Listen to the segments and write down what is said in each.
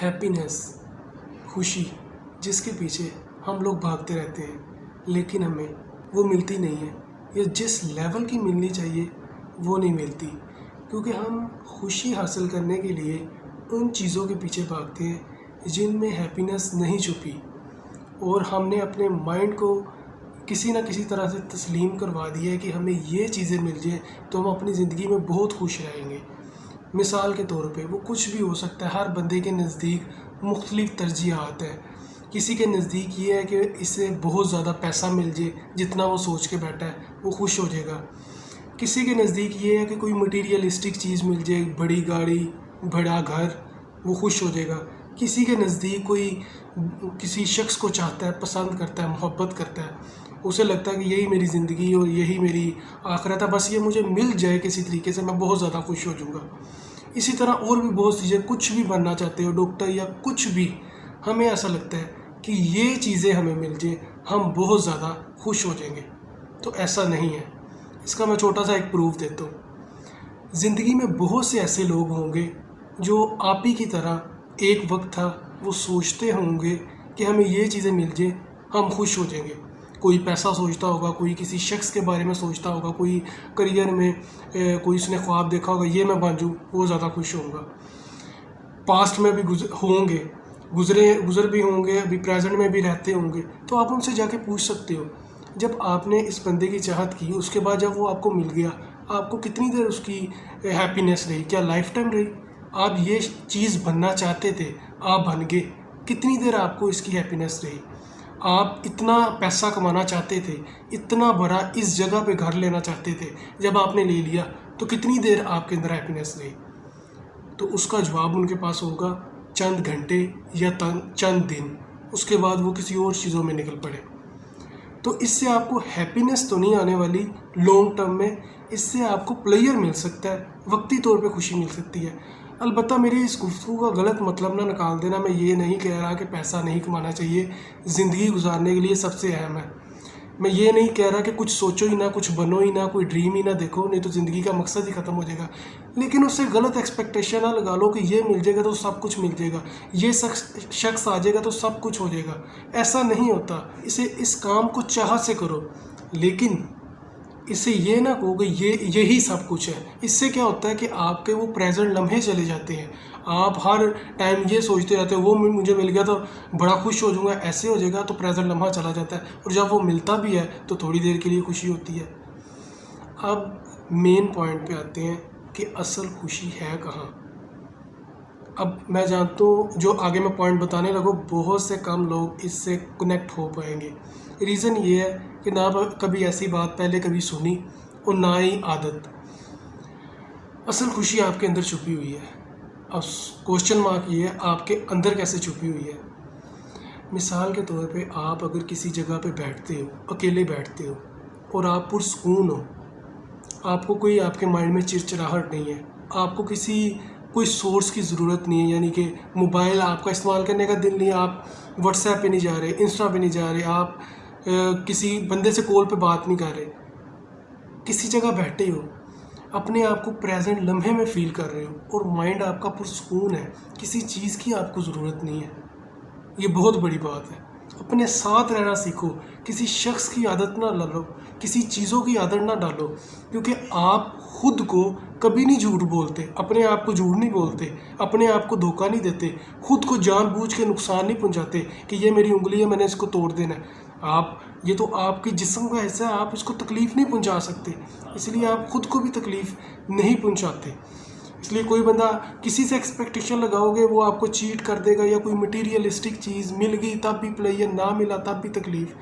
Happiness, खुशी जिसके पीछे हम लोग भागते रहते हैं लेकिन हमें वो मिलती नहीं है, या जिस लेवल की मिलनी चाहिए वो नहीं मिलती, क्योंकि हम खुशी हासिल करने के लिए उन चीज़ों के पीछे भागते हैं जिनमें हैप्पीनेस नहीं छुपी, और हमने अपने माइंड को किसी न किसी तरह से तस्लीम करवा दिया है कि हमें ये चीज़ें मिल जाए तो हम अपनी ज़िंदगी में बहुत खुश रहेंगे। मिसाल के तौर पे वो कुछ भी हो सकता है, हर बंदे के नज़दीक मुख्तलिफ़ तरजीहात हैं। किसी के नज़दीक ये है कि इससे बहुत ज़्यादा पैसा मिल जाए, जितना वो सोच के बैठा है वो खुश हो जाएगा। किसी के नज़दीक ये है कि कोई मटीरियलिस्टिक चीज़ मिल जाए, बड़ी गाड़ी, बड़ा घर, वो खुश हो जाएगा। किसी के नज़दीक कोई किसी शख्स को चाहता है, पसंद करता है, मोहब्बत करता है, उसे लगता है कि यही मेरी ज़िंदगी और यही मेरी आखिरत है, बस ये मुझे मिल जाए किसी तरीके से मैं बहुत ज़्यादा खुश हो जाऊँगा। इसी तरह और भी बहुत चीज़ें, कुछ भी बनना चाहते हो, डॉक्टर या कुछ भी, हमें ऐसा लगता है कि ये चीज़ें हमें मिल जाए हम बहुत ज़्यादा खुश हो जाएंगे। तो ऐसा नहीं है। इसका मैं छोटा सा एक प्रूफ देता हूँ। ज़िंदगी में बहुत से ऐसे लोग होंगे जो आप ही की तरह एक वक्त था वो सोचते होंगे कि हमें ये चीज़ें मिल जाए हम खुश हो जाएंगे। कोई पैसा सोचता होगा, कोई किसी शख्स के बारे में सोचता होगा, कोई करियर में कोई उसने ख्वाब देखा होगा ये मैं बन जाऊँ, वो ज़्यादा खुश होऊंगा। पास्ट में भी गुज़र भी होंगे, अभी प्रेजेंट में भी रहते होंगे। तो आप उनसे जाके पूछ सकते हो, जब आपने इस बंदे की चाहत की, उसके बाद जब वो आपको मिल गया, आपको कितनी देर उसकी हैप्पीनेस रही? क्या लाइफ टाइम रही? आप ये चीज़ बनना चाहते थे, आप बन गए, कितनी देर आपको इसकी हैप्पीनेस रही? आप इतना पैसा कमाना चाहते थे, इतना बड़ा इस जगह पे घर लेना चाहते थे, जब आपने ले लिया तो कितनी देर आपके अंदर हैप्पीनेस रही? तो उसका जवाब उनके पास होगा चंद घंटे या चंद दिन, उसके बाद वो किसी और चीज़ों में निकल पड़े। तो इससे आपको हैप्पीनेस तो नहीं आने वाली लॉन्ग टर्म में, इससे आपको प्लेयर मिल सकता है, वक्ती तौर पे खुशी मिल सकती है। अलबत्ता मेरी इस गुफ्तगू का गलत मतलब ना निकाल देना, मैं ये नहीं कह रहा कि पैसा नहीं कमाना चाहिए, ज़िंदगी गुजारने के लिए सबसे अहम है। मैं ये नहीं कह रहा कि कुछ सोचो ही ना, कुछ बनो ही ना, कोई ड्रीम ही ना देखो, नहीं तो ज़िंदगी का मकसद ही ख़त्म हो जाएगा। लेकिन उससे गलत एक्सपेक्टेशन ना लगा लो कि ये मिल जाएगा तो सब कुछ मिल जाएगा, ये शख्स आ जाएगा तो सब कुछ हो जाएगा। ऐसा नहीं होता। इस काम को चाह से करो, लेकिन इससे ये ना कहो कि यही सब कुछ है। इससे क्या होता है कि आपके वो प्रेजेंट लम्हे चले जाते हैं। आप हर टाइम ये सोचते रहते हो वो मुझे मिल गया तो बड़ा खुश हो जाऊँगा, ऐसे हो जाएगा, तो प्रेजेंट लम्हा चला जाता है, और जब वो मिलता भी है तो थोड़ी देर के लिए खुशी होती है। अब मेन पॉइंट पे आते हैं कि असल खुशी है कहाँ। अब मैं जानता हूँ जो आगे मैं पॉइंट बताने लगूँ बहुत से कम लोग इससे कनेक्ट हो पाएंगे। रीज़न ये है कि ना कभी ऐसी बात पहले कभी सुनी और ना ही आदत। असल खुशी आपके अंदर छुपी हुई है। अब क्वेश्चन मार्क ये है, आपके अंदर कैसे छुपी हुई है? मिसाल के तौर पे आप अगर किसी जगह पे बैठते हो, अकेले बैठते हो और आप पुरसकून हो, आपको कोई आपके माइंड में चिड़चिड़ाहट नहीं है, आपको कोई सोर्स की ज़रूरत नहीं है, यानी कि मोबाइल आपका इस्तेमाल करने का दिल नहीं है, आप व्हाट्सएप पे नहीं जा रहे, इंस्टा पे नहीं जा रहे, आप किसी बंदे से कॉल पे बात नहीं कर रहे, किसी जगह बैठे हो, अपने आप को प्रेजेंट लम्हे में फील कर रहे हो और माइंड आपका पुरसकून है, किसी चीज़ की आपको ज़रूरत नहीं है। ये बहुत बड़ी बात है। अपने साथ रहना सीखो, किसी शख्स की आदत ना डालो, किसी चीज़ों की आदत ना डालो, क्योंकि आप खुद को कभी नहीं झूठ बोलते, अपने आप को झूठ नहीं बोलते, अपने आप को धोखा नहीं देते, खुद को जानबूझ के नुकसान नहीं पहुंचाते कि ये मेरी उंगली है मैंने इसको तोड़ देना है। ये तो आपके जिस्म का हिस्सा है, आप इसको तकलीफ़ नहीं पहुंचा सकते, इसलिए आप खुद को भी तकलीफ़ नहीं पहुंचाते। इसलिए कोई बंदा किसी से एक्सपेक्टेशन लगाओगे वो आपको चीट कर देगा, या कोई मटीरियलिस्टिक चीज़ मिल गई तब भी प्लेयर, ना मिला तब भी तकलीफ़।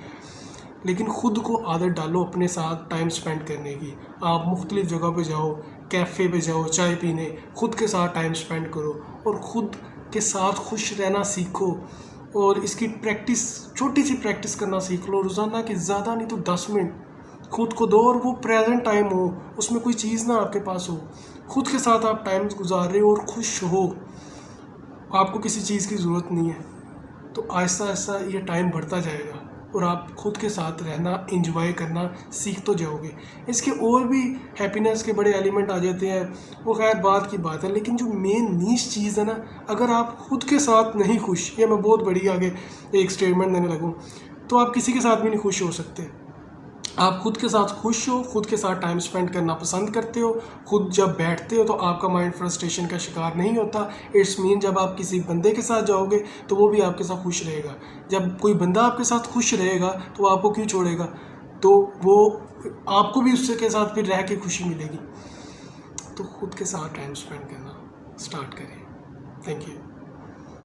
लेकिन ख़ुद को आदत डालो अपने साथ टाइम स्पेंड करने की। आप मुख्तलिफ़ जगह पे जाओ, कैफ़े पे जाओ चाय पीने, ख़ुद के साथ टाइम स्पेंड करो और ख़ुद के साथ खुश रहना सीखो। और इसकी प्रैक्टिस, छोटी सी प्रैक्टिस करना सीख लो रोज़ाना की, ज़्यादा नहीं तो 10 मिनट खुद को दो, और वो प्रेजेंट टाइम हो, उसमें कोई चीज़ ना आपके पास हो, खुद के साथ आप टाइम गुजार रहे हो और खुश हो, आपको किसी चीज़ की ज़रूरत नहीं है। तो आहिस्ता आहिस्ता ये टाइम बढ़ता जाएगा। और आप खुद के साथ रहना, इंजॉय करना सीख तो जाओगे। इसके और भी हैप्पीनेस के बड़े एलिमेंट आ जाते हैं, वो खैर बात की बात है, लेकिन जो मेन नीश चीज़ है ना, अगर आप खुद के साथ नहीं खुश, ये मैं बहुत बड़ी आगे एक स्टेटमेंट देने लगूँ, तो आप किसी के साथ भी नहीं खुश हो सकते। आप खुद के साथ खुश हो, खुद के साथ टाइम स्पेंड करना पसंद करते हो, खुद जब बैठते हो तो आपका माइंड फ्रस्ट्रेशन का शिकार नहीं होता। इट्स मीन जब आप किसी बंदे के साथ जाओगे तो वो भी आपके साथ खुश रहेगा। जब कोई बंदा आपके साथ खुश रहेगा तो वो आपको क्यों छोड़ेगा, तो वो आपको भी उसके के साथ फिर रह के खुशी मिलेगी। तो खुद के साथ टाइम स्पेंड करना स्टार्ट करें। Thank you.